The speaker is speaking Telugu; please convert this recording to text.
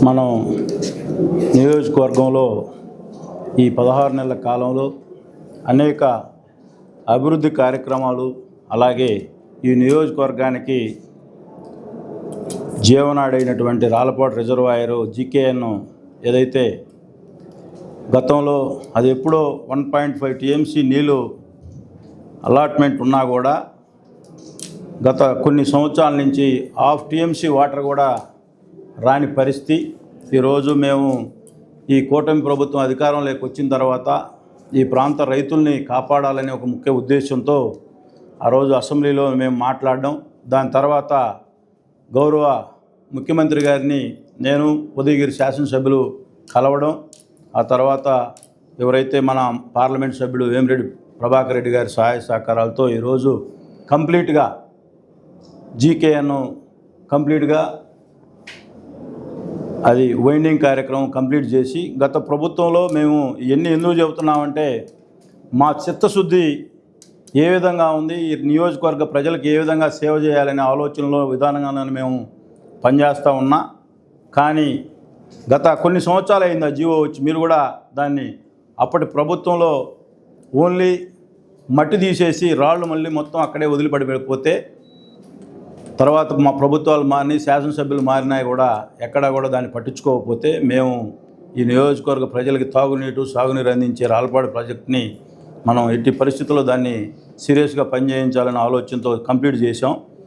మనం నియోజకవర్గంలో ఈ 16 నెలల కాలంలో అనేక అభివృద్ధి కార్యక్రమాలు, అలాగే ఈ నియోజకవర్గానికి జీవనాడైనటువంటి రాళ్ళపాడు రిజర్వాయరు జీకేఎన్ ఏదైతే గతంలో అది ఎప్పుడో 1.5 టీఎంసీ నీళ్ళు అలాట్మెంట్ ఉన్నా కూడా గత కొన్ని సంవత్సరాల నుంచి 1/2 టీఎంసీ వాటర్ కూడా రాని పరిస్థితి. ఈరోజు మేము ఈ కూటమి ప్రభుత్వం అధికారంలోకి వచ్చిన తర్వాత ఈ ప్రాంత రైతుల్ని కాపాడాలనే ఒక ముఖ్య ఉద్దేశంతో ఆ రోజు అసెంబ్లీలో మేము మాట్లాడడం, దాని తర్వాత గౌరవ ముఖ్యమంత్రి గారిని నేను ఉదయగిరి శాసనసభ్యులు కలవడం, ఆ తర్వాత ఎవరైతే మన పార్లమెంట్ సభ్యుడు వేమిరెడ్డి ప్రభాకర్ రెడ్డి గారి సహాయ సహకారాలతో ఈరోజు కంప్లీట్గా జీకేఎన్ కంప్లీట్గా అది వైండింగ్ కార్యక్రమం కంప్లీట్ చేసి, గత ప్రభుత్వంలో మేము ఎందుకు చెబుతున్నామంటే మా చిత్తశుద్ధి ఏ విధంగా ఉంది, ఈ నియోజకవర్గ ప్రజలకు ఏ విధంగా సేవ చేయాలనే ఆలోచనలో విధానంగా మేము పనిచేస్తూ ఉన్నా. కానీ గత కొన్ని సంవత్సరాలు అయింది ఆ జీవో వచ్చి, మీరు కూడా దాన్ని అప్పటి ప్రభుత్వంలో ఓన్లీ మట్టి తీసేసి రాళ్ళు మళ్ళీ మొత్తం అక్కడే వదిలిపడిపోతే, తర్వాత మా ప్రభుత్వాలు మారినాయి, శాసనసభ్యులు మారినాయి కూడా ఎక్కడా కూడా దాన్ని పట్టించుకోకపోతే, మేము ఈ నియోజకవర్గ ప్రజలకి తాగునీరు సాగునీరు అందించే రాళ్ళపాడు ప్రాజెక్ట్ని మనం ఎట్టి పరిస్థితుల్లో దాన్ని సీరియస్గా పనిచేయించాలనే ఆలోచనతో కంప్లీట్ చేసాం.